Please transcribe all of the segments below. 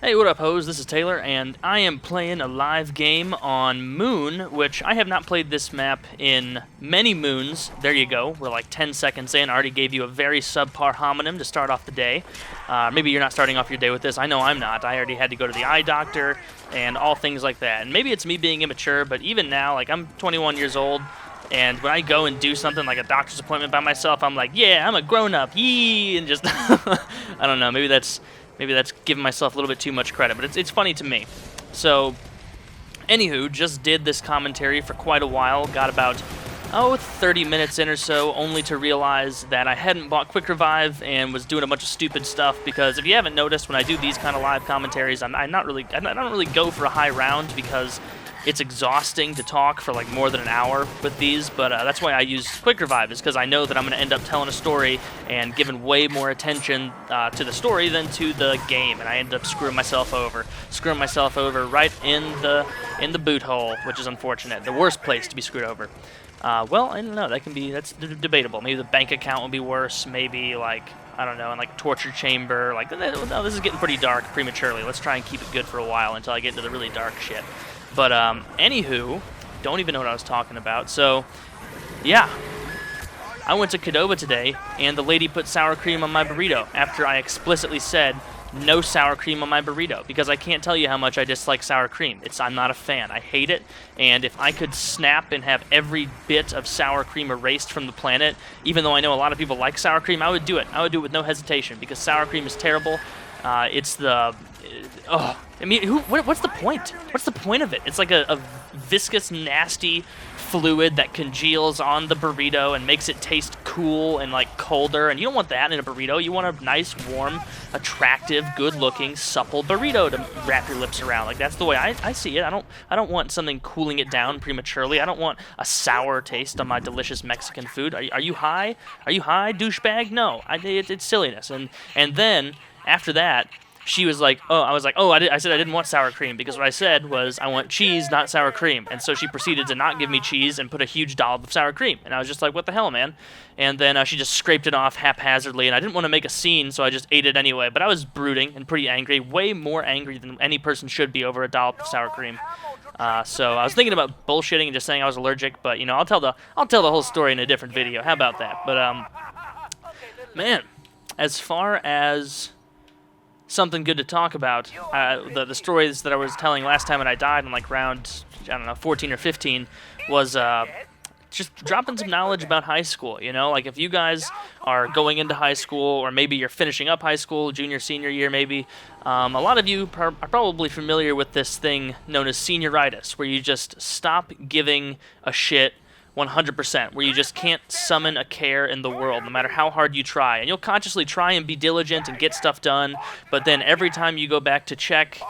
Hey, what up, hoes? This is Taylor, and I am playing a live game on Moon, which I have not played this map in many moons. There you go. We're like 10 seconds in. I already gave you a very subpar homonym to start off the day. Maybe you're not starting off your day with this. I know I'm not. I already had to go to the eye doctor and all things like that. And maybe it's me being immature, but even now, like, I'm 21 years old, and when I go and do something like a doctor's appointment by myself, I'm like, yeah, I'm a grown-up, yee, and just, I don't know, maybe that's giving myself a little bit too much credit, but it's funny to me. So, anywho, just did this commentary for quite a while, got about, 30 minutes in or so, only to realize that I hadn't bought Quick Revive and was doing a bunch of stupid stuff, because if you haven't noticed, when I do these kind of live commentaries, I don't really go for a high round, because it's exhausting to talk for like more than an hour with these, but that's why I use Quick Revive, is because I know that I'm going to end up telling a story and giving way more attention to the story than to the game, and I end up screwing myself over right in the boot hole, which is unfortunate. The worst place to be screwed over. Well, I don't know. That's debatable. Maybe the bank account would be worse. Maybe like, I don't know, in like torture chamber. Like, no, this is getting pretty dark prematurely. Let's try and keep it good for a while until I get into the really dark shit. But, anywho, don't even know what I was talking about. So, yeah, I went to Qdoba today, and the lady put sour cream on my burrito after I explicitly said no sour cream on my burrito, because I can't tell you how much I dislike sour cream. I'm not a fan. I hate it, and if I could snap and have every bit of sour cream erased from the planet, even though I know a lot of people like sour cream, I would do it. I would do it with no hesitation, because sour cream is terrible. It's the... I mean, what's the point? What's the point of it? It's like a viscous, nasty fluid that congeals on the burrito and makes it taste cool and like colder, and you don't want that in a burrito. You want a nice, warm, attractive, good-looking, supple burrito to wrap your lips around. Like, that's the way I see it. I don't want something cooling it down prematurely. I don't want a sour taste on my delicious Mexican food. Are you high? Are you high, douchebag? No, it's silliness. And then after that, she was like, I said I didn't want sour cream, because what I said was I want cheese, not sour cream. And so she proceeded to not give me cheese and put a huge dollop of sour cream. And I was just like, what the hell, man? And then she just scraped it off haphazardly, and I didn't want to make a scene, so I just ate it anyway. But I was brooding and pretty angry, way more angry than any person should be over a dollop of sour cream. So I was thinking about bullshitting and just saying I was allergic, but you know, I'll tell the whole story in a different video. How about that? But man, as far as something good to talk about, the stories that I was telling last time when I died in like round, 14 or 15, was just dropping some knowledge about high school. You know, like if you guys are going into high school, or maybe you're finishing up high school, junior, senior year maybe, a lot of you are probably familiar with this thing known as senioritis, where you just stop giving a shit 100%, where you just can't summon a care in the world, no matter how hard you try. And you'll consciously try and be diligent and get stuff done, but then every time you go back to check,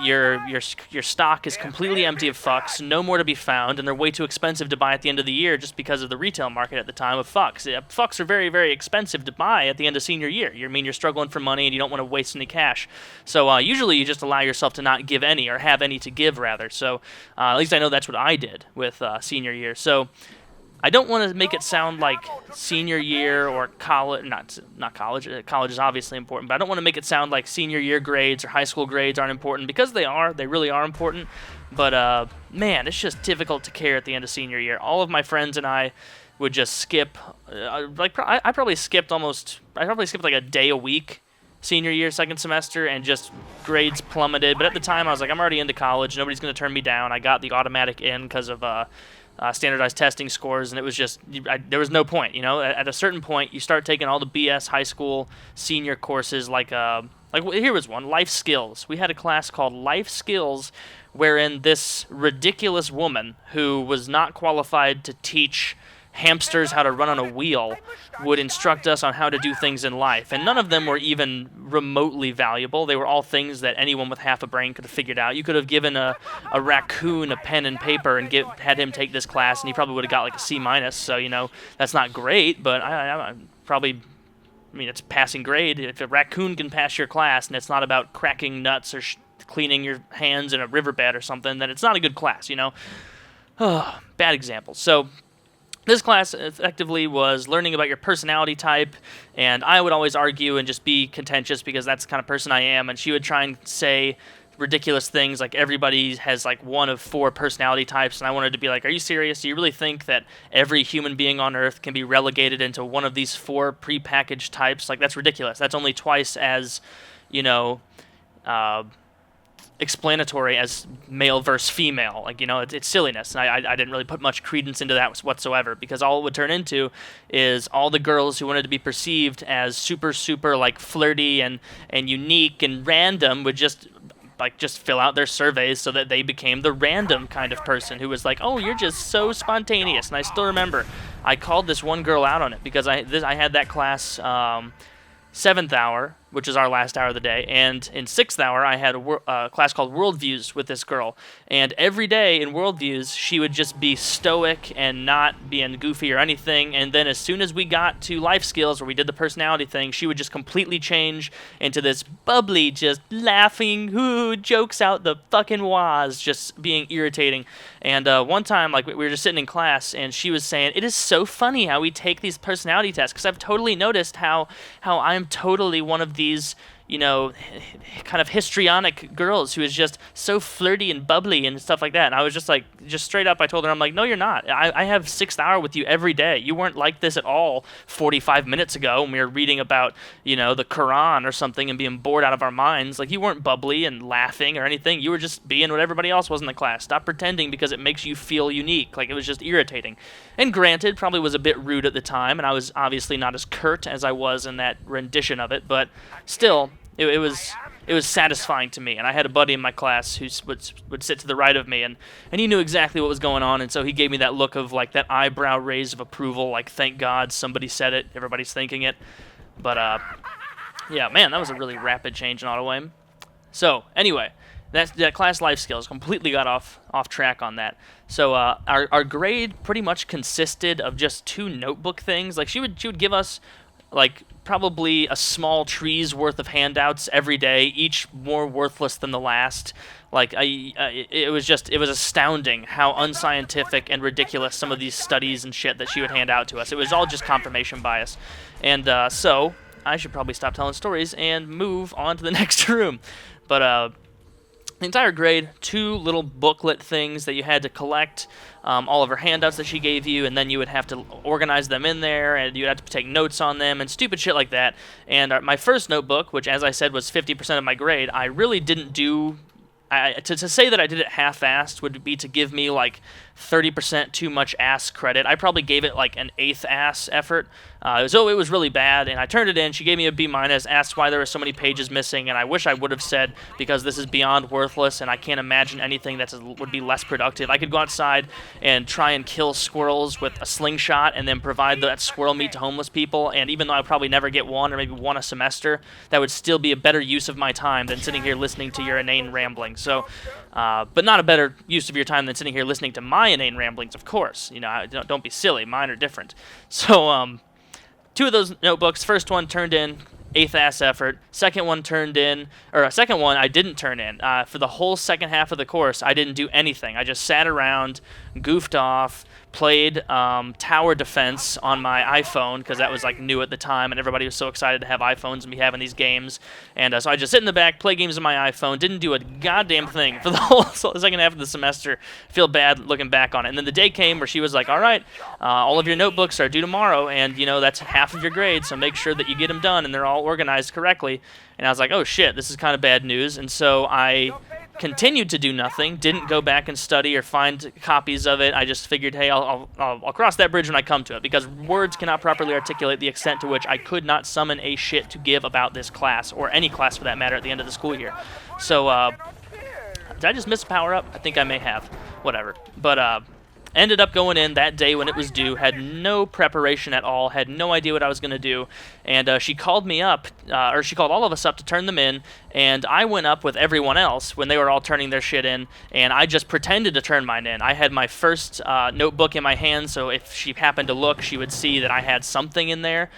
your stock is completely empty of fucks, no more to be found, and they're way too expensive to buy at the end of the year, just because of the retail market at the time of fucks. Fucks are very, very expensive to buy at the end of senior year. You're struggling for money and you don't want to waste any cash. So usually you just allow yourself to not give any, or have any to give, rather. So at least I know that's what I did with senior year. So I don't want to make it sound like senior year or college, not college. College is obviously important, but I don't want to make it sound like senior year grades or high school grades aren't important, because they are. They really are important. But man, it's just difficult to care at the end of senior year. All of my friends and I would just skip. I probably skipped like a day a week senior year, second semester, and just grades plummeted. But at the time, I was like, I'm already into college. Nobody's going to turn me down. I got the automatic in because of standardized testing scores, and it was just, there was no point, you know. At a certain point, you start taking all the BS high school senior courses, like here was one, life skills. We had a class called life skills, wherein this ridiculous woman who was not qualified to teach hamsters how to run on a wheel would instruct us on how to do things in life. And none of them were even remotely valuable. They were all things that anyone with half a brain could have figured out. You could have given a raccoon a pen and paper and had him take this class, and he probably would have got like a C-. So, you know, that's not great, but I mean, it's a passing grade. If a raccoon can pass your class and it's not about cracking nuts or cleaning your hands in a riverbed or something, then it's not a good class, you know. Bad example. So This class effectively was learning about your personality type, and I would always argue and just be contentious because that's the kind of person I am, and she would try and say ridiculous things like everybody has like one of 4 personality types, and I wanted to be like, are you serious? Do you really think that every human being on Earth can be relegated into one of these 4 prepackaged types? Like, that's ridiculous. That's only twice as, you know, explanatory as male versus female. Like, it's silliness. And I didn't really put much credence into that whatsoever, because all it would turn into is all the girls who wanted to be perceived as super, super, like, flirty and unique and random would just fill out their surveys so that they became the random kind of person who was like, oh, you're just so spontaneous. And I still remember I called this one girl out on it because I had that class 7th hour, which is our last hour of the day, and in 6th hour I had a class called Worldviews with this girl, and every day in Worldviews she would just be stoic and not being goofy or anything, and then as soon as we got to life skills where we did the personality thing, she would just completely change into this bubbly, just laughing, jokes out the fucking waz, just being irritating. And one time, like, we were just sitting in class, and she was saying, it is so funny how we take these personality tests, because I've totally noticed how I'm totally one of these, kind of histrionic girls who is just so flirty and bubbly and stuff like that. And I was just like, just straight up, I told her, I'm like, no, you're not. I have 6th hour with you every day. You weren't like this at all 45 minutes ago when we were reading about, the Quran or something and being bored out of our minds. Like, you weren't bubbly and laughing or anything. You were just being what everybody else was in the class. Stop pretending because it makes you feel unique. Like, it was just irritating. And granted, probably was a bit rude at the time, and I was obviously not as curt as I was in that rendition of it, but still, it was satisfying to me. And I had a buddy in my class who would sit to the right of me, and he knew exactly what was going on, and so he gave me that look of, like, that eyebrow raise of approval, like, thank God somebody said it, everybody's thinking it. But yeah, man, that was a really rapid change in auto aim. So anyway, that class life skills completely got off track on that. So our grade pretty much consisted of just 2 notebook things. Like, she would give us, like, probably a small tree's worth of handouts every day, each more worthless than the last. Like, it was astounding how unscientific and ridiculous some of these studies and shit that she would hand out to us. It was all just confirmation bias. And so I should probably stop telling stories and move on to the next room. But the entire grade, 2 little booklet things that you had to collect, all of her handouts that she gave you, and then you would have to organize them in there, and you'd have to take notes on them, and stupid shit like that. And my first notebook, which, as I said, was 50% of my grade, I really didn't do... To say that I did it half-assed would be to give me, like, 30% too much ass credit. I probably gave it, like, an 1/8 ass effort. It was really bad, and I turned it in. She gave me a B-, asked why there were so many pages missing, and I wish I would have said, because this is beyond worthless, and I can't imagine anything that would be less productive. I could go outside and try and kill squirrels with a slingshot and then provide that squirrel meat to homeless people, and even though I'd probably never get one or maybe one a semester, that would still be a better use of my time than sitting here listening to your inane ramblings. So, but not a better use of your time than sitting here listening to my inane ramblings, of course. Don't be silly. Mine are different. So, 2 of those notebooks. First one turned in, 1/8 ass effort. Second one I didn't turn in. For the whole second half of the course, I didn't do anything. I just sat around, goofed off, played tower defense on my iPhone, because that was, like, new at the time, and everybody was so excited to have iPhones and be having these games. And so I just sit in the back, play games on my iPhone, didn't do a goddamn thing for the whole second half of the semester. Feel bad looking back on it. And then the day came where she was like, all right, all of your notebooks are due tomorrow, and, that's half of your grade, so make sure that you get them done and they're all organized correctly. And I was like, oh shit, this is kind of bad news. And so I continued to do nothing, didn't go back and study or find copies of it. I just figured, hey, I'll cross that bridge when I come to it, because words cannot properly articulate the extent to which I could not summon a shit to give about this class, or any class for that matter, at the end of the school year. So, did I just miss a power-up? I think I may have. Whatever. But, ended up going in that day when it was due, had no preparation at all, had no idea what I was going to do, and she called me up, or she called all of us up to turn them in, and I went up with everyone else when they were all turning their shit in, and I just pretended to turn mine in. I had my first notebook in my hand, so if she happened to look, she would see that I had something in there,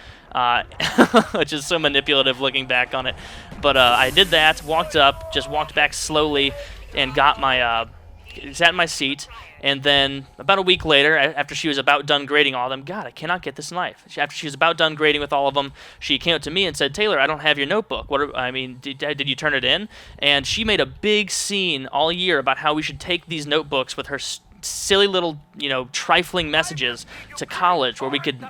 which is so manipulative looking back on it. But I did that, walked up, just walked back slowly, and got my sat in my seat, and then about a week later, after she was about done grading all of them, God, I cannot get this knife. After she was about done grading with all of them, she came up to me and said, "Taylor, I don't have your notebook. Did you turn it in?" And she made a big scene all year about how we should take these notebooks with her silly little, trifling messages to college where we could,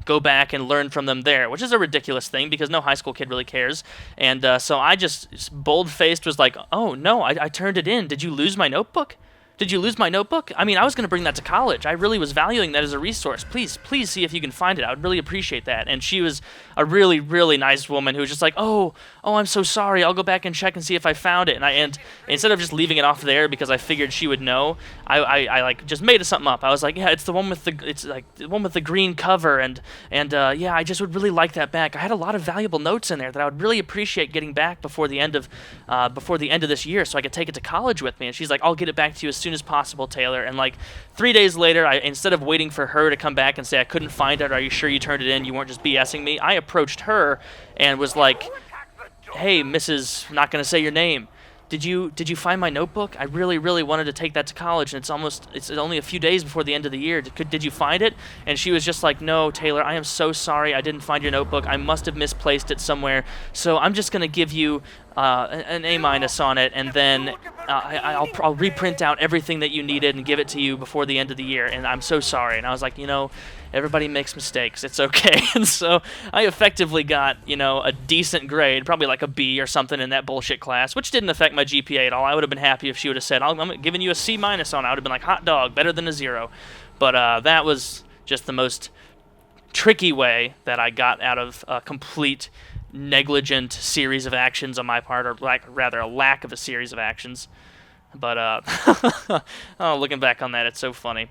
go back and learn from them there, which is a ridiculous thing because no high school kid really cares. And so I just bold-faced was like, "Oh, no, I turned it in. Did you lose my notebook? Did you lose my notebook? I mean, I was going to bring that to college. I really was valuing that as a resource. Please see if you can find it. I would really appreciate that." And she was a really, really nice woman who was just like, "Oh, I'm so sorry. I'll go back and check and see if I found it." And instead of just leaving it off there because I figured she would know, I like just made something up. I was like, "Yeah, it's the one with the green cover, and yeah, I just would really like that back. I had a lot of valuable notes in there that I would really appreciate getting back before the end of this year, so I could take it to college with me." And she's like, "I'll get it back to you as soon as possible, Taylor." And like 3 days later, instead of waiting for her to come back and say I couldn't find it, "Are you sure you turned it in? You weren't just BSing me?" I approached her and was like, "Hey, Mrs. Not gonna say your name. Did you find my notebook? I really, really wanted to take that to college, and it's only a few days before the end of the year. Did you find it?" And she was just like, "No, Taylor, I am so sorry. I didn't find your notebook. I must have misplaced it somewhere. So I'm just gonna give you an A- on it, and then I'll reprint out everything that you needed and give it to you before the end of the year. And I'm so sorry." And I was like, everybody makes mistakes. It's okay. And so I effectively got, a decent grade, probably like a B or something in that bullshit class, which didn't affect my GPA at all. I would have been happy if she would have said, "I'm giving you a C- on it." I would have been like, hot dog, better than a 0. But that was just the most tricky way that I got out of a complete negligent series of actions on my part, or rather a lack of a series of actions. But looking back on that, it's so funny.